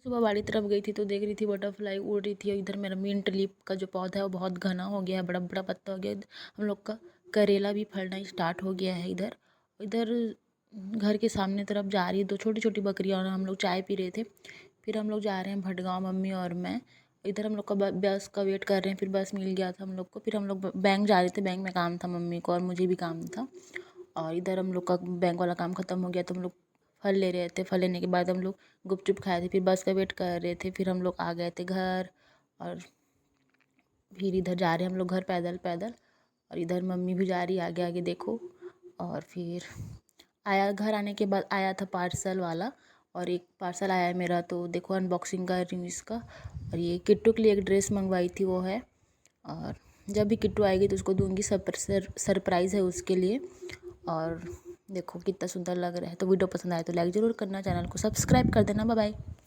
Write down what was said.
सुबह बाड़ी तरफ गई थी तो देख रही थी बटरफ्लाई उड़ रही थी। इधर मेरा मिंट लीफ का जो पौधा है वो बहुत घना हो गया है, बड़ा बड़ा पत्ता हो गया। हम लोग का करेला भी फलना स्टार्ट हो गया है। इधर इधर घर के सामने तरफ जा रही है दो छोटी छोटी बकरियाँ और हम लोग चाय पी रहे थे। फिर हम लोग जा रहे हैं भटगांव, मम्मी और मैं। इधर हम लोग का बस का वेट कर रहे हैं, फिर बस मिल गया था हम लोग को। फिर हम लोग बैंक जा रहे थे, बैंक में काम था मम्मी को और मुझे भी काम था। और इधर हम लोग का बैंक वाला काम ख़त्म हो गया तो हम लोग फल ले रहे थे। फल लेने के बाद हम लोग गुपचुप खाए थे, फिर बस का वेट कर रहे थे। फिर हम लोग आ गए थे घर और फिर इधर जा रहे हैं हम लोग घर पैदल पैदल। और इधर मम्मी भी जा रही है आगे आगे देखो। और फिर आया, घर आने के बाद आया था पार्सल वाला और एक पार्सल आया है मेरा, तो देखो अनबॉक्सिंग कर रही हूँ इसका। और ये किट्टू के लिए एक ड्रेस मंगवाई थी वो है। और जब भी किट्टू आएगी तो उसको दूंगी, सरप्राइज़ है उसके लिए। और देखो कितना सुंदर लग रहा है। तो वीडियो पसंद आए तो लाइक ज़रूर करना, चैनल को सब्सक्राइब कर देना। Bye bye.